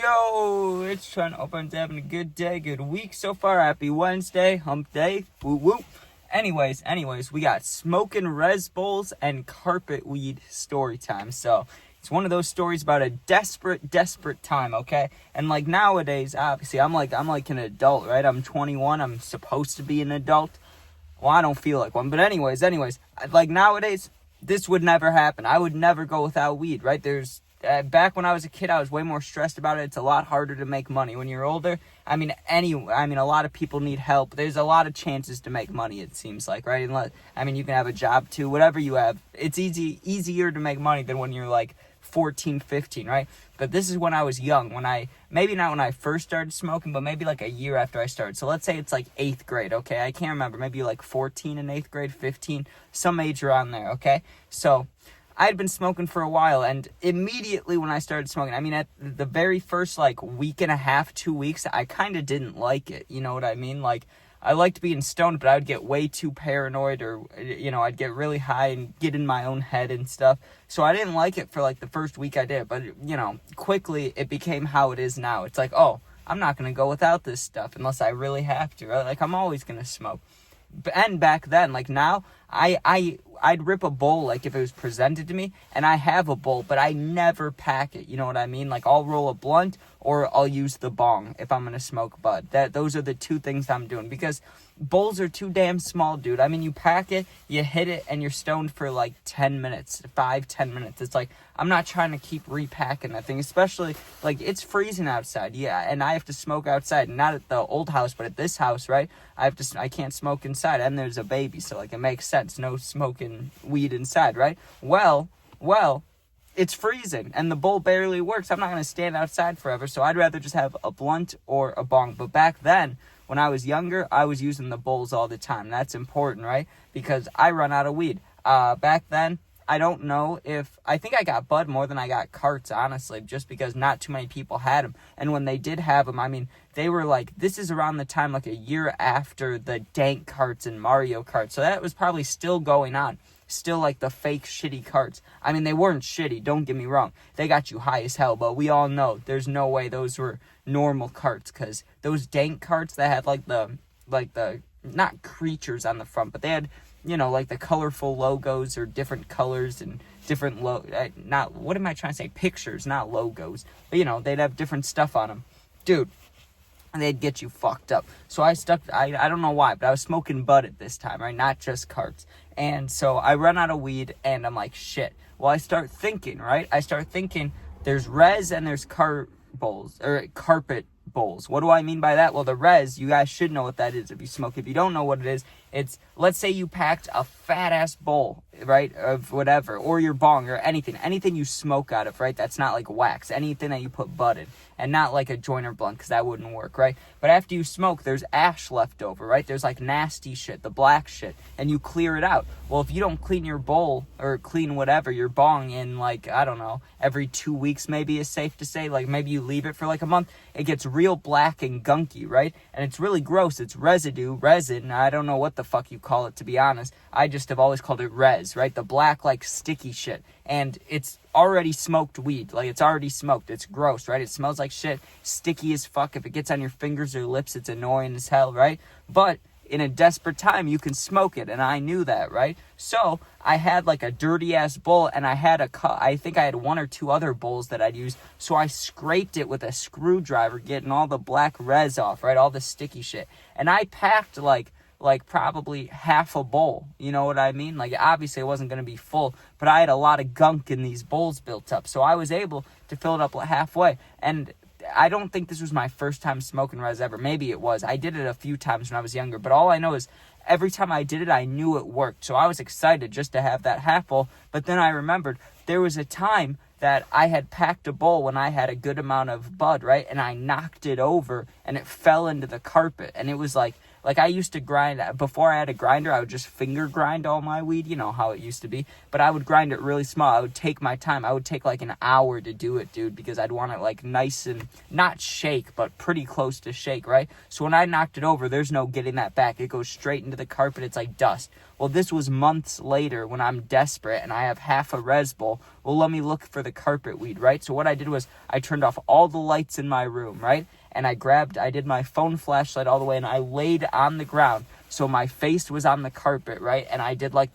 Yo, it's Trent. Hope I'm having a good day, good week so far. Happy Wednesday, hump day, woo woo. Anyways, we got smoking Res Bowls and carpet weed story time. So it's one of those stories about a desperate time, okay? And like nowadays, obviously, I'm like an adult, right? I'm 21. I'm supposed to be an adult. Well, I don't feel like one, but anyways, like nowadays, this would never happen. I would never go without weed, right? Back when I was a kid, I was way more stressed about it. It's a lot harder to make money when you're older. I mean, a lot of people need help. There's a lot of chances to make money, it seems like, right? You can have a job too, whatever you have. It's easier to make money than when you're like 14, 15, right? But this is when I was young, maybe not when I first started smoking, but maybe like a year after I started. So let's say it's like 8th grade, okay? I can't remember, maybe like 14 in 8th grade, 15, some age around there, okay? So I'd been smoking for a while, and immediately when I started smoking, at the very first like week and a half, 2 weeks, I kind of didn't like it, you know what I mean? Like, I liked being stoned, but I would get way too paranoid, or, I'd get really high and get in my own head and stuff. So I didn't like it for like the first week I did, but, quickly it became how it is now. It's like, oh, I'm not going to go without this stuff unless I really have to, right? Like, I'm always going to smoke. And back then, like now, I'd rip a bowl, like if it was presented to me, and I have a bowl, but I never pack it, you know what I mean? Like, I'll roll a blunt, or I'll use the bong if I'm gonna smoke bud. Those are the two things I'm doing, because bowls are too damn small, dude. You pack it, you hit it, and you're stoned for like 10 minutes, 5-10 minutes. It's like, I'm not trying to keep repacking that thing, especially, like, it's freezing outside, yeah, and I have to smoke outside, not at the old house, but at this house, right? I can't smoke inside, and there's a baby, so, like, it makes sense, no smoking weed inside, right? Well, it's freezing, and the bowl barely works. I'm not going to stand outside forever, so I'd rather just have a blunt or a bong. But back then, when I was younger, I was using the bowls all the time. That's important, right? Because I run out of weed. Back then, I don't know I think I got bud more than I got carts, honestly, just because not too many people had them. And when they did have them, they were like, this is around the time, like a year after the dank carts and Mario Kart. So that was probably still going on. Still like the fake shitty carts. They weren't shitty, don't get me wrong. They got you high as hell, but we all know there's no way those were normal carts, because those dank carts that had like the not creatures on the front, but they had, like the colorful logos or different colors and different what am I trying to say? Pictures, not logos. But they'd have different stuff on them. Dude, and they'd get you fucked up. So I don't know why, but I was smoking bud at this time, right? Not just carts. And so I run out of weed, and I'm like, shit. Well, I start thinking, right? There's res and there's carpet bowls. What do I mean by that? Well, the res, you guys should know what that is if you smoke. If you don't know what it is, it's, let's say you packed a fat-ass bowl, right, of whatever, or your bong, or anything you smoke out of, right? That's not like wax, anything that you put bud in, and not like a joiner blunt, because that wouldn't work, right? But after you smoke, there's ash left over, right? There's like nasty shit, the black shit, and you clear it out. Well, if you don't clean your bowl, or clean whatever, your bong, in like, I don't know, every 2 weeks maybe is safe to say, like maybe you leave it for like a month, it gets real black and gunky, right? And it's really gross. It's resin, I don't know what the fuck you call it, to be honest. I just have always called it res, right? The black, like, sticky shit. And it's already smoked weed. Like, it's already smoked. It's gross, right? It smells like shit. Sticky as fuck. If it gets on your fingers or lips, it's annoying as hell, right? But in a desperate time, you can smoke it, and I knew that, right? So I had like a dirty ass bowl, and I think I had 1 or 2 other bowls that I'd use. So I scraped it with a screwdriver, getting all the black res off, right? All the sticky shit. And I packed like probably half a bowl, you know what I mean? Like, obviously it wasn't going to be full, but I had a lot of gunk in these bowls built up, so I was able to fill it up halfway. And I don't think this was my first time smoking res ever. Maybe it was. I did it a few times when I was younger, but all I know is every time I did it, I knew it worked, so I was excited just to have that half bowl. But then I remembered there was a time that I had packed a bowl when I had a good amount of bud, right? And I knocked it over, and it fell into the carpet, and it was like Like, I used to grind, before I had a grinder, I would just finger grind all my weed. You know how it used to be. But I would grind it really small. I would take my time. I would take like an hour to do it, dude, because I'd want it like nice and not shake, but pretty close to shake, right? So when I knocked it over, there's no getting that back. It goes straight into the carpet. It's like dust. Well, this was months later when I'm desperate and I have half a res bowl. Well, let me look for the carpet weed, right? So what I did was I turned off all the lights in my room, right? And I did my phone flashlight all the way, and I laid on the ground. So my face was on the carpet, right? And I did like,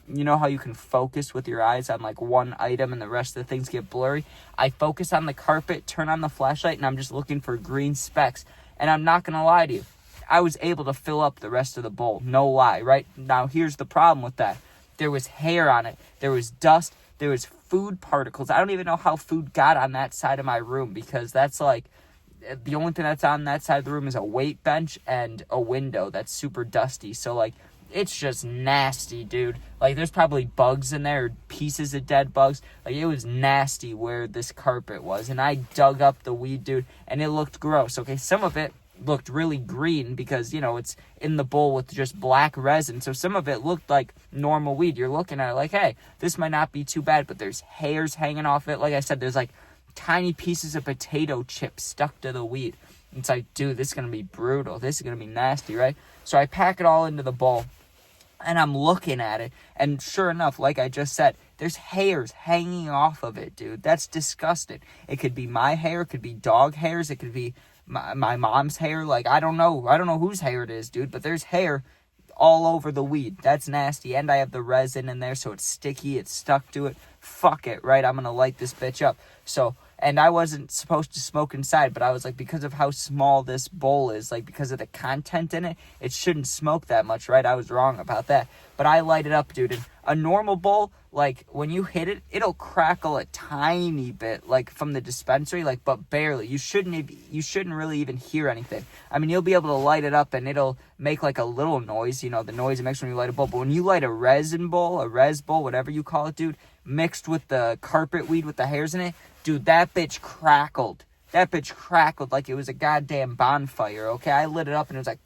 you know how you can focus with your eyes on like one item and the rest of the things get blurry? I focus on the carpet, turn on the flashlight, and I'm just looking for green specks. And I'm not going to lie to you, I was able to fill up the rest of the bowl. No lie, right? Now, here's the problem with that. There was hair on it. There was dust. There was food particles. I don't even know how food got on that side of my room, because that's like, the only thing that's on that side of the room is a weight bench and a window that's super dusty. So, like, it's just nasty, dude. Like, there's probably bugs in there, pieces of dead bugs. Like, it was nasty where this carpet was. And I dug up the weed, dude, and it looked gross. Okay, some of it looked really green because, you know, it's in the bowl with just black resin. So some of it looked like normal weed. You're looking at it like, hey, this might not be too bad, but there's hairs hanging off it. Like I said, there's like tiny pieces of potato chips stuck to the weed. It's like, dude, this is going to be brutal. This is going to be nasty, right? So I pack it all into the bowl, and I'm looking at it, and sure enough, like I just said, there's hairs hanging off of it, dude. That's disgusting. It could be my hair. It could be dog hairs. It could be my mom's hair. Like, I don't know whose hair it is, dude, but there's hair all over the weed. That's nasty. And I have the resin in there, so it's sticky. It's stuck to it. Fuck it, right? I'm going to light this bitch up. So, and I wasn't supposed to smoke inside, but I was like, because of how small this bowl is, like, because of the content in it, it shouldn't smoke that much, right? I was wrong about that. But I light it up, dude. And a normal bowl, like, when you hit it, it'll crackle a tiny bit, like, from the dispensary, like, but barely. You shouldn't really even hear anything. I mean, you'll be able to light it up, and it'll make, like, a little noise, you know, the noise it makes when you light a bowl. But when you light a res bowl, whatever you call it, dude, mixed with the carpet weed with the hairs in it, dude, that bitch crackled. That bitch crackled like it was a goddamn bonfire, okay? I lit it up, and it was like,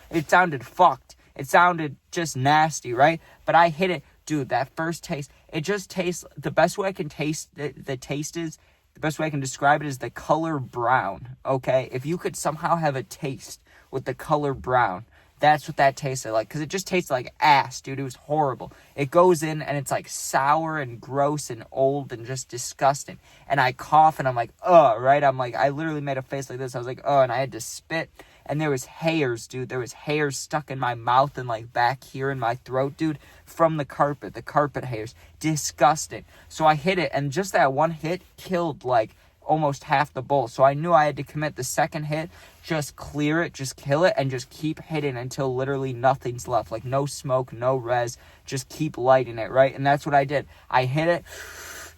it sounded fucked. It sounded just nasty, right? But I hit it. Dude, that first taste, it just tastes, the best way I can the best way I can describe it is the color brown, okay? If you could somehow have a taste with the color brown, that's what that tasted like, because it just tasted like ass, dude. It was horrible. It goes in, and it's like sour and gross and old and just disgusting. And I cough, and I'm like, ugh, right? I'm like, I literally made a face like this. I was like, oh, and I had to spit. And there was hairs, dude. There was hairs stuck in my mouth and, like, back here in my throat, dude, from the carpet hairs. Disgusting. So I hit it, and just that one hit killed, like, almost half the bowl. So I knew I had to commit the second hit, just clear it, just kill it, and just keep hitting until literally nothing's left. Like, no smoke, no res, just keep lighting it, right? And that's what I did. I hit it,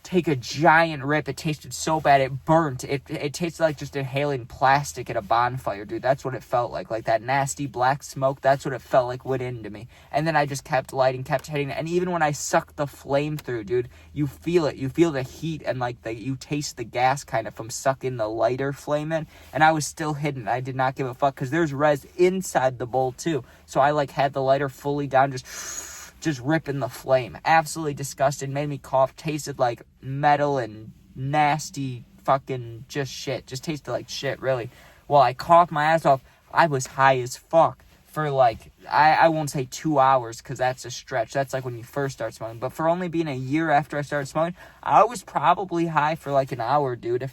take a giant rip. It tasted so bad, it burnt. It tasted like just inhaling plastic at a bonfire, dude. That's what it felt like that nasty black smoke. That's what it felt like went into me. And then I just kept lighting, kept hitting it. And even when I sucked the flame through, dude, you feel it. You feel the heat, and like you taste the gas kind of from sucking the lighter flame in. And I was still hitting. I did not give a fuck, because there's res inside the bowl too. So I like had the lighter fully down, just ripping the flame. Absolutely disgusting. Made me cough. Tasted like metal and nasty fucking just shit. Just tasted like shit, really. Well, I coughed my ass off. I was high as fuck for like, I won't say 2 hours, because that's a stretch. That's like when you first start smoking. But for only being a year after I started smoking, I was probably high for like an hour, dude.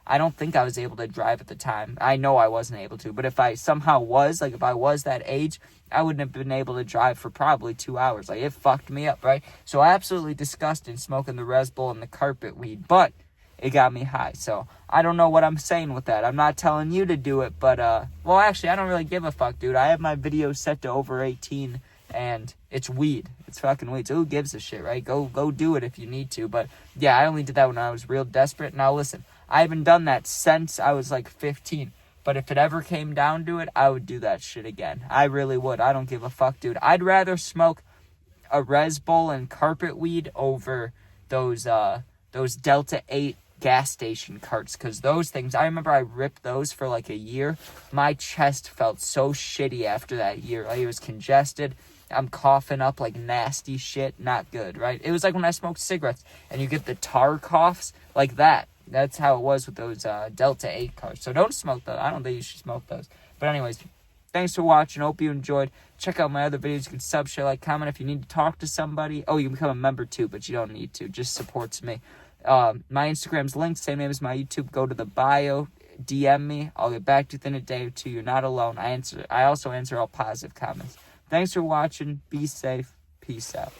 I don't think I was able to drive at the time. I know I wasn't able to. But if I somehow was, like if I was that age, I wouldn't have been able to drive for probably 2 hours. Like, it fucked me up, right? So absolutely disgusting smoking the Res Bowl and the carpet weed. But it got me high. So I don't know what I'm saying with that. I'm not telling you to do it. But, well, actually, I don't really give a fuck, dude. I have my videos set to over 18. And it's weed. It's fucking weed. So who gives a shit, right? Go do it if you need to. But, yeah, I only did that when I was real desperate. Now, listen. I haven't done that since I was like 15. But if it ever came down to it, I would do that shit again. I really would. I don't give a fuck, dude. I'd rather smoke a Res Bowl and carpet weed over those Delta 8 gas station carts, because those things, I remember I ripped those for like a year. My chest felt so shitty after that year. Like, it was congested. I'm coughing up like nasty shit. Not good, right? It was like when I smoked cigarettes and you get the tar coughs like that. That's how it was with those Delta 8 carts. So don't smoke those. I don't think you should smoke those. But anyways, thanks for watching. Hope you enjoyed. Check out my other videos. You can sub, share, like, comment if you need to talk to somebody. Oh, you can become a member too, but you don't need to. Just supports me. My Instagram's linked. Same name as my YouTube. Go to the bio. DM me. I'll get back to you within a day or two. You're not alone. I also answer all positive comments. Thanks for watching. Be safe. Peace out.